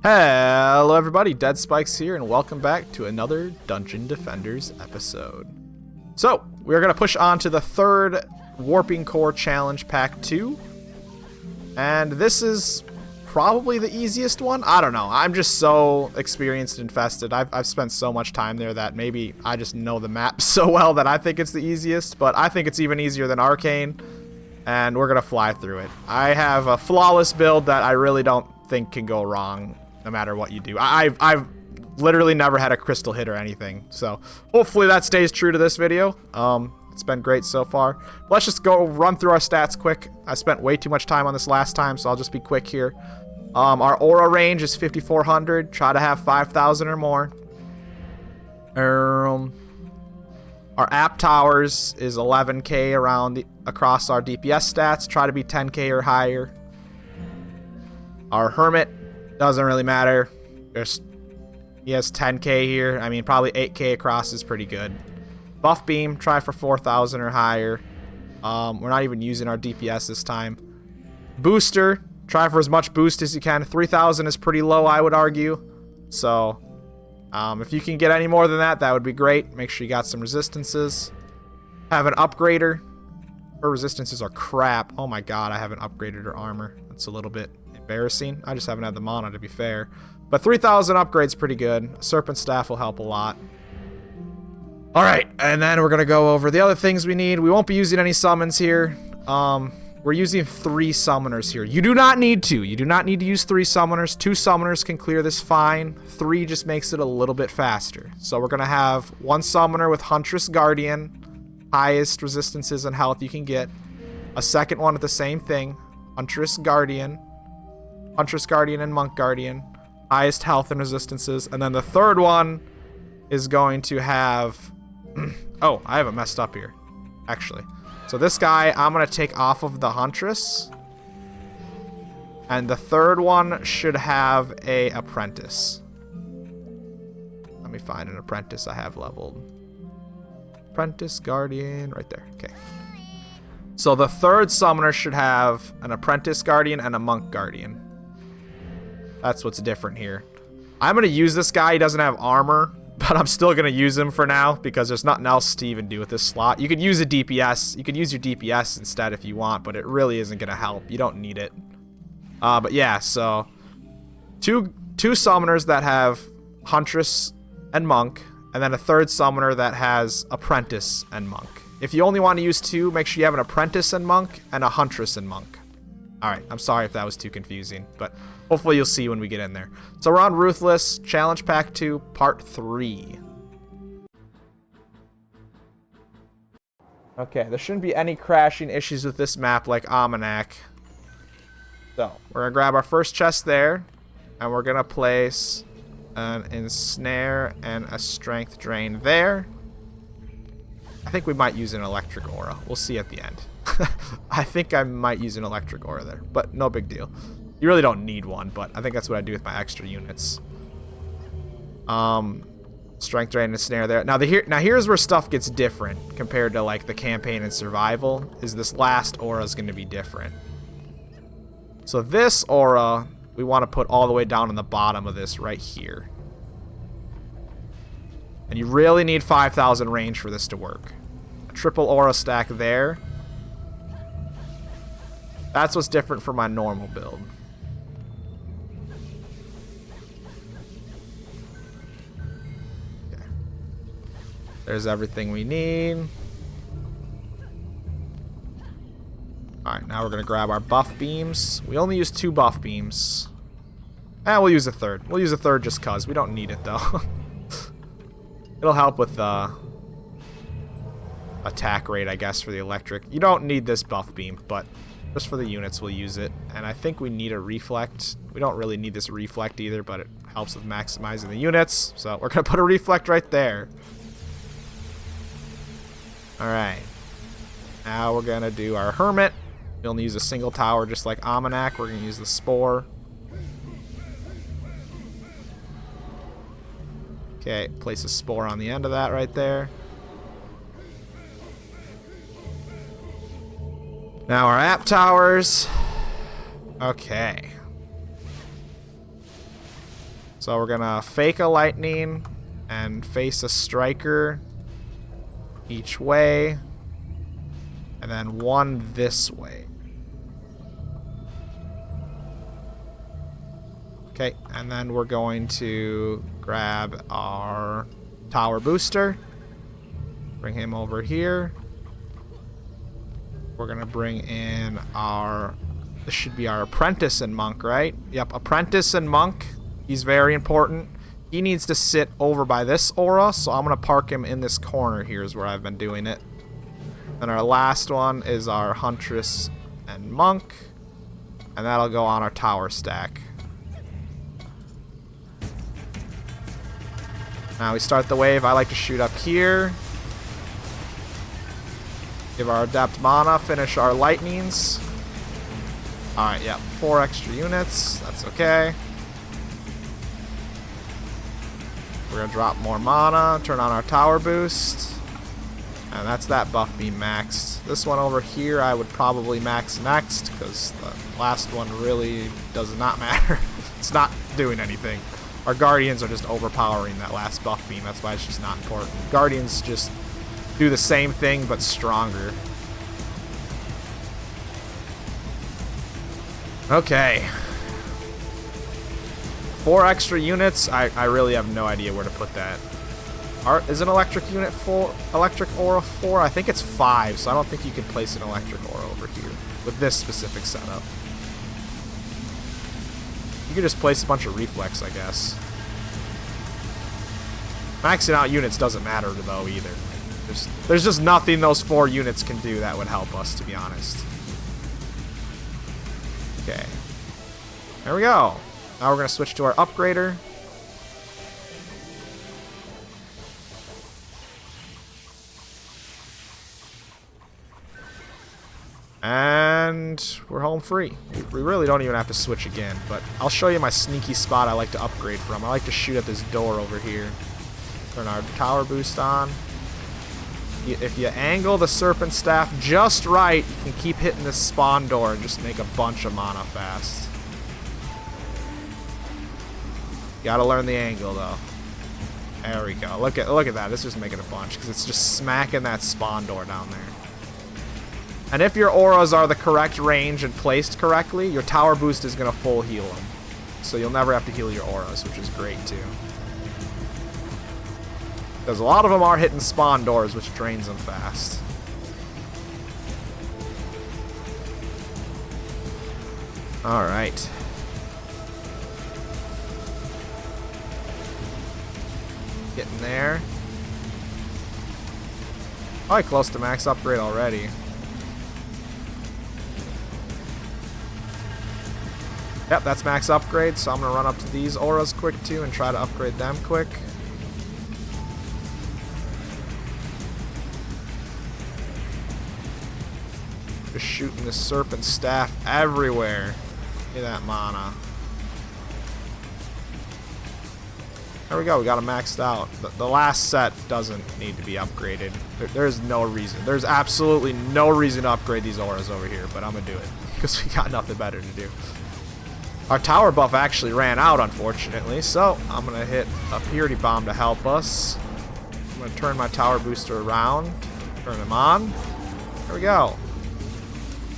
Hello everybody, Dead Spikes here, and welcome back to another Dungeon Defenders episode. So, we're going to push on to the third Warping Core Challenge Pack 2. And this is probably the easiest one. I don't know, I'm just so experienced in Infested. I've spent so much time there that maybe I just know the map so well that I think it's the easiest. But I think it's even easier than Arcane, and we're going to fly through it. I have a flawless build that I really don't think can go wrong. No matter what you do. I've literally never had a crystal hit or anything. So hopefully that stays true to this video. It's been great so far. Let's just go run through our stats quick. I spent way too much time on this last time, so I'll just be quick here. Our aura range is 5,400. Try to have 5,000 or more. Our app towers is 11k across our DPS stats. Try to be 10k or higher. Our hermit doesn't really matter. He has 10k here. I mean, probably 8k across is pretty good. Buff beam, try for 4,000 or higher. We're not even using our DPS this time. Booster, try for as much boost as you can. 3,000 is pretty low, I would argue. So, if you can get any more than that, that would be great. Make sure you got some resistances. Have an upgrader. Her resistances are crap. Oh my god, I haven't upgraded her armor. That's a little bit embarrassing. I just haven't had the mana, to be fair. But 3,000 upgrades pretty good. Serpent Staff will help a lot. Alright, and then we're going to go over the other things we need. We won't be using any summons here. We're using 3 summoners here. You do not need to. You do not need to use 3 summoners. 2 summoners can clear this fine. 3 just makes it a little bit faster. So we're going to have 1 summoner with Huntress Guardian. Highest resistances and health you can get. A second one with the same thing. Huntress Guardian and Monk Guardian, highest health and resistances. And then the third one is going to have oh, I haven't messed up here actually. So this guy I'm gonna take off of the Huntress, and the third one should have a apprentice. Let me find an apprentice I have leveled. Apprentice Guardian right there. Okay, so the third summoner should have an Apprentice Guardian and a Monk Guardian. That's what's different here. I'm going to use this guy. He doesn't have armor, but I'm still going to use him for now because there's nothing else to even do with this slot. You could use a DPS. You could use your DPS instead if you want, but it really isn't going to help. You don't need it. But yeah, so two summoners that have Huntress and Monk, and then a third summoner that has Apprentice and Monk. If you only want to use 2, make sure you have an Apprentice and Monk and a Huntress and Monk. Alright, I'm sorry if that was too confusing, but hopefully you'll see when we get in there. So we're on Ruthless, Challenge Pack 2, Part 3. Okay, there shouldn't be any crashing issues with this map like Almanac. So, we're going to grab our first chest there, and we're going to place an Ensnare and a Strength Drain there. I think we might use an Electric Aura. We'll see at the end. I think I might use an Electric Aura there, but no big deal. You really don't need one, but I think that's what I do with my extra units. Strength Drain and Snare there. Now here's where stuff gets different compared to like the campaign and survival. Is this last aura is going to be different. So this aura we want to put all the way down on the bottom of this right here. And you really need 5,000 range for this to work. A triple aura stack there. That's what's different from my normal build. Okay. There's everything we need. Alright, now we're going to grab our buff beams. We only use 2 buff beams. We'll use a third. We'll use a third just cause. We don't need it though. It'll help with attack rate, I guess, for the electric. You don't need this buff beam, but just for the units we'll use it. And I think we need a reflect. We don't really need this reflect either, but it helps with maximizing the units. So we're going to put a reflect right there. Alright. Now we're going to do our Hermit. We only use a single tower just like Almanac. We're going to use the Spore. Okay, place a Spore on the end of that right there. Now our app towers. Okay. So we're gonna fake a lightning and face a striker each way, and then one this way. Okay, and then we're going to grab our tower booster, bring him over here. We're gonna bring in our, this should be our apprentice and monk, right? Yep, apprentice and monk. He's very important. He needs to sit over by this aura, so I'm gonna park him in this corner here is where I've been doing it. And our last one is our huntress and monk, and that'll go on our tower stack. Now we start the wave. I like to shoot up here. Give our adept mana, finish our lightnings. Alright, yep, 4 extra units. That's okay. We're going to drop more mana, turn on our tower boost. And that's that buff being maxed. This one over here I would probably max next, because the last one really does not matter. It's not doing anything. Our guardians are just overpowering that last buff beam. That's why it's just not important. Guardians just do the same thing, but stronger. Okay. 4 extra units. I really have no idea where to put that. Is an electric unit 4? Electric aura 4? I think it's 5, so I don't think you can place an electric aura over here with this specific setup. You could just place a bunch of reflex, I guess. Maxing out units doesn't matter though either. There's just nothing those 4 units can do that would help us, to be honest. Okay. There we go. Now we're going to switch to our upgrader. And we're home free. We really don't even have to switch again, but I'll show you my sneaky spot I like to upgrade from. I like to shoot at this door over here. Turn our tower boost on. If you angle the serpent staff just right, you can keep hitting this spawn door and just make a bunch of mana fast. Gotta learn the angle though. There we go. Look at that. It's just making a bunch because it's just smacking that spawn door down there. And if your auras are the correct range and placed correctly, your tower boost is gonna full heal them. So you'll never have to heal your auras, which is great too. Because a lot of them are hitting spawn doors, which drains them fast. Alright. Getting there. Probably close to max upgrade already. Yep, that's max upgrade, so I'm going to run up to these auras quick too and try to upgrade them quick. Just shooting the serpent staff everywhere. Look at that mana. There we go, we got it maxed out. The last set doesn't need to be upgraded. There's no reason. There's absolutely no reason to upgrade these auras over here, but I'm going to do it because we got nothing better to do. Our tower buff actually ran out, unfortunately, so I'm going to hit a purity bomb to help us. I'm going to turn my tower booster around, turn him on. There we go.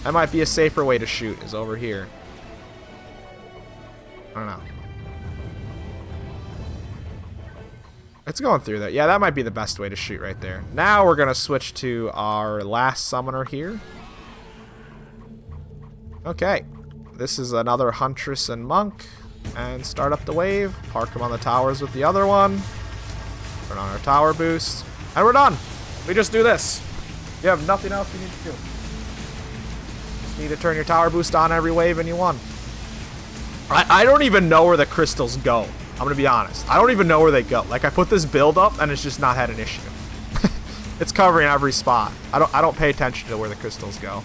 That might be a safer way to shoot, is over here. I don't know. It's going through there. Yeah, that might be the best way to shoot right there. Now we're going to switch to our last summoner here. Okay. This is another huntress and monk. And start up the wave. Park them on the towers with the other one. Turn on our tower boost. And we're done. We just do this. You have nothing else you need to do. Just need to turn your tower boost on every wave and you won. I don't even know where the crystals go. I'm going to be honest. I don't even know where they go. Like, I put this build up and it's just not had an issue. It's covering every spot. I don't pay attention to where the crystals go.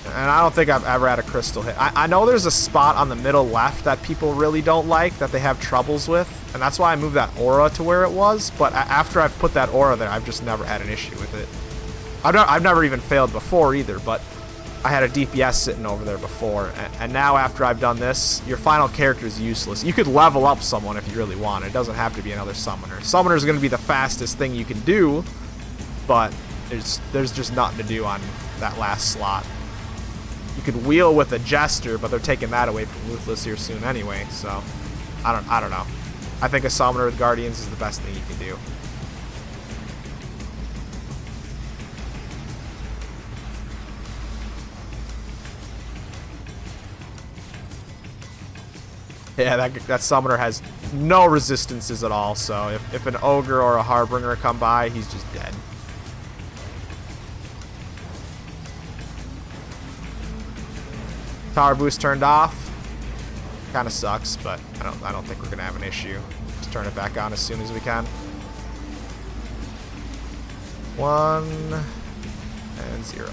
And I don't think I've ever had a crystal hit. I know there's a spot on the middle left that people really don't like, that they have troubles with. And that's why I moved that aura to where it was. But after I've put that aura there, I've just never had an issue with it. I've never even failed before either, but I had a DPS sitting over there before, and now after I've done this, your final character is useless. You could level up someone if you really want. It doesn't have to be another summoner. Summoner is going to be the fastest thing you can do, but there's just nothing to do on that last slot. You could wheel with a Jester, but they're taking that away from Ruthless here soon anyway, so I don't know. I think a summoner with Guardians is the best thing you can do. Yeah, that summoner has no resistances at all, so if an Ogre or a Harbinger come by, he's just dead. Tower boost turned off. Kind of sucks, but I don't think we're gonna have an issue. Just turn it back on as soon as we can. 1 and 0.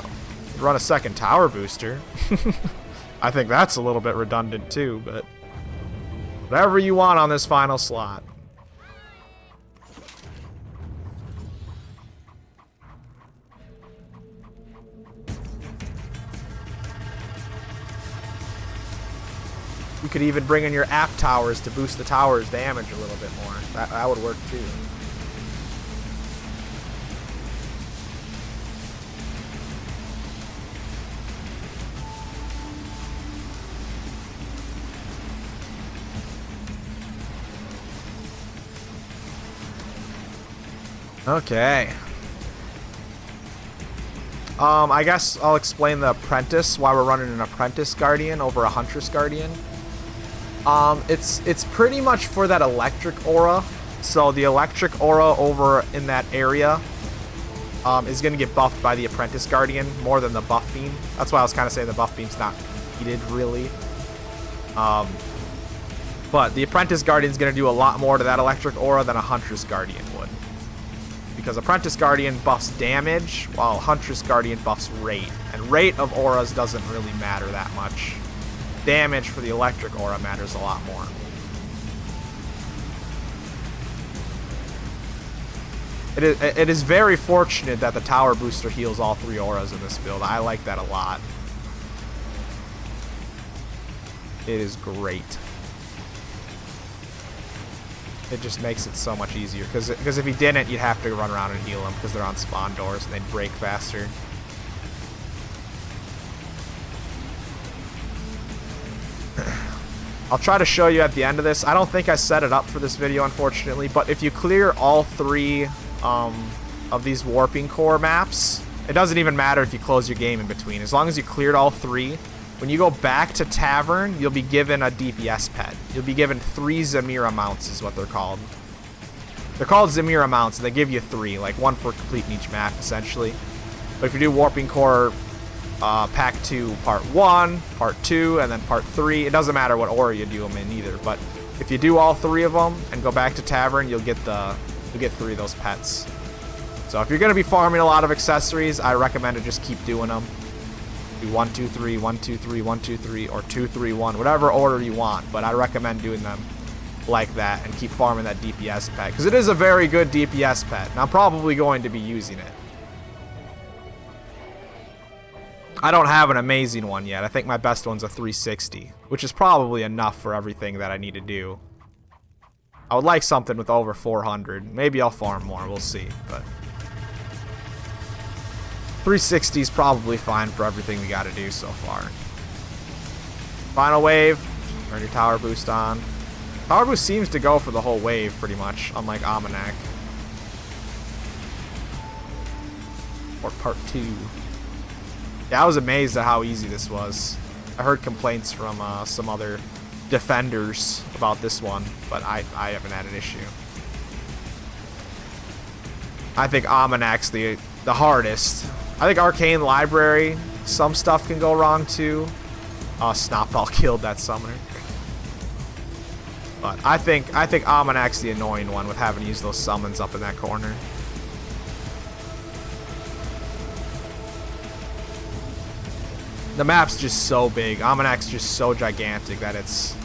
Run a second tower booster. I think that's a little bit redundant too, but whatever you want on this final slot. You could even bring in your app towers to boost the tower's damage a little bit more. That would work too. Okay. I guess I'll explain the Apprentice, why we're running an Apprentice Guardian over a Huntress Guardian. It's pretty much for that electric aura. So the electric aura over in that area is going to get buffed by the Apprentice Guardian more than the buff beam. That's why I was kind of saying the buff beam's not needed really. But the Apprentice Guardian is going to do a lot more to that electric aura than a Huntress Guardian would. Because Apprentice Guardian buffs damage, while Huntress Guardian buffs rate. And rate of auras doesn't really matter that much. Damage for the electric aura matters a lot more. It is very fortunate that the tower booster heals all 3 auras in this build. I like that a lot. It is great. It just makes it so much easier. Because if he didn't, you'd have to run around and heal them because they're on spawn doors and they'd break faster. I'll try to show you at the end of this. I don't think I set it up for this video, unfortunately, but if you clear all 3 of these warping core maps, it doesn't even matter if you close your game in between. As long as you cleared all 3, when you go back to Tavern, you'll be given a DPS pet. You'll be given 3 Zamira mounts is what they're called. They're called Zamira mounts, and they give you 3, like 1 for completing each map, essentially. But if you do Warping Core Pack 2 Part 1, Part 2, and then Part 3, it doesn't matter what aura you do them in either, but if you do all 3 of them and go back to Tavern, you'll get 3 of those pets. So if you're going to be farming a lot of accessories, I recommend to just keep doing them. Do 1, 2, 3, 1, 2, 3, 1, 2, 3, or 2, 3, 1, whatever order you want, but I recommend doing them like that and keep farming that DPS pet, because it is a very good DPS pet, and I'm probably going to be using it. I don't have an amazing one yet. I think my best one's a 360, which is probably enough for everything that I need to do. I would like something with over 400. Maybe I'll farm more. We'll see. But 360 is probably fine for everything we got to do so far. Final wave. Turn your tower boost on. Tower boost seems to go for the whole wave pretty much, unlike Almanac. Or Part 2. Yeah, I was amazed at how easy this was. I heard complaints from some other defenders about this one, but I haven't had an issue. I think Almanac's the hardest. I think Arcane Library, some stuff can go wrong too. Snotball killed that summoner. But I think Almanac's the annoying one with having to use those summons up in that corner. The map's just so big. Almanac's just so gigantic that it's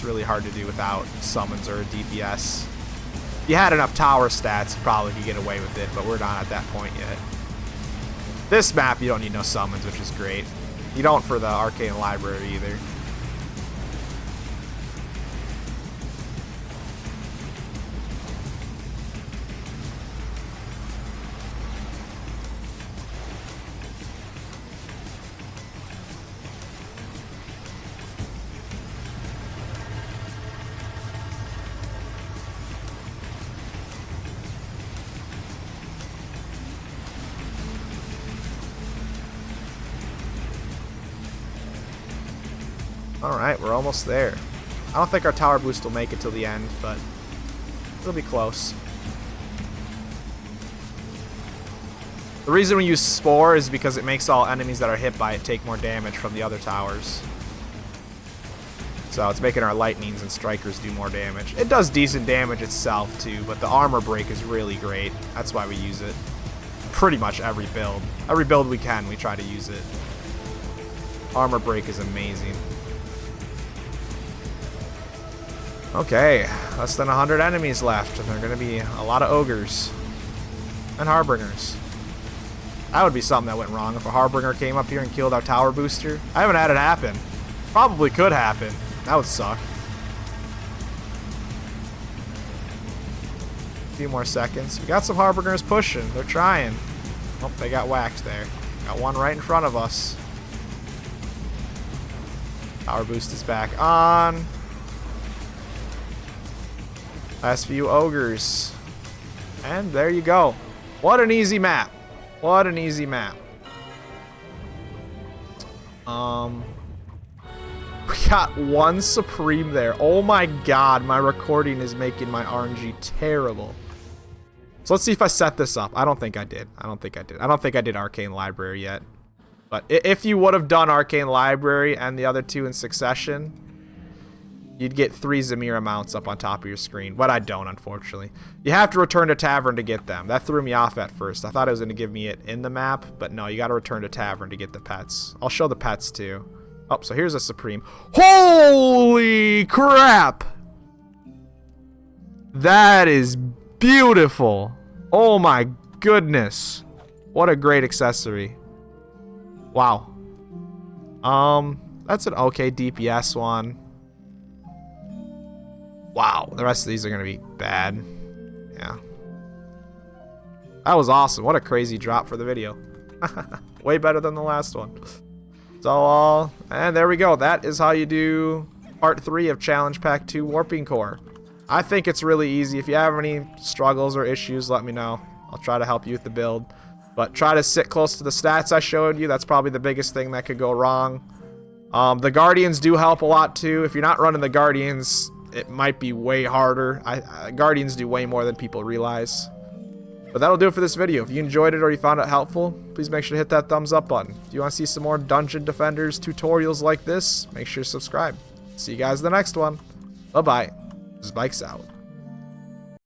really hard to do without summons or a DPS. If you had enough tower stats, you probably could get away with it, but we're not at that point yet. This map, you don't need no summons, which is great. You don't for the Arcane Library either. Alright, we're almost there. I don't think our tower boost will make it till the end, but it'll be close. The reason we use Spore is because it makes all enemies that are hit by it take more damage from the other towers. So it's making our lightnings and strikers do more damage. It does decent damage itself too, but the armor break is really great. That's why we use it. Pretty much every build. Every build we can, we try to use it. Armor break is amazing. Okay, less than 100 enemies left, and there are going to be a lot of ogres and harbingers. That would be something that went wrong if a harbinger came up here and killed our tower booster. I haven't had it happen. Probably could happen. That would suck. A few more seconds. We got some harbingers pushing. They're trying. Oh, they got whacked there. Got one right in front of us. Tower boost is back on. Last few ogres. And there you go. What an easy map. What an easy map. We got one Supreme there. Oh my god, my recording is making my RNG terrible. So let's see if I set this up. I don't think I did. I don't think I did Arcane Library yet. But if you would have done Arcane Library and the other two in succession, you'd get 3 Zamira mounts up on top of your screen. But I don't, unfortunately. You have to return to Tavern to get them. That threw me off at first. I thought it was going to give me it in the map. But no, you got to return to Tavern to get the pets. I'll show the pets too. Oh, so here's a Supreme. Holy crap! That is beautiful. Oh my goodness. What a great accessory. Wow. That's an okay DPS one. Wow, the rest of these are going to be bad. Yeah. That was awesome. What a crazy drop for the video. Way better than the last one. So, and there we go. That is how you do part 3 of Challenge Pack 2 Warping Core. I think it's really easy. If you have any struggles or issues, let me know. I'll try to help you with the build. But try to sit close to the stats I showed you. That's probably the biggest thing that could go wrong. The Guardians do help a lot too. If you're not running the Guardians, it might be way harder. Guardians do way more than people realize. But that'll do it for this video. If you enjoyed it or you found it helpful, please make sure to hit that thumbs up button. If you want to see some more Dungeon Defenders tutorials like this, make sure to subscribe. See you guys in the next one. Bye-bye. Spikes out.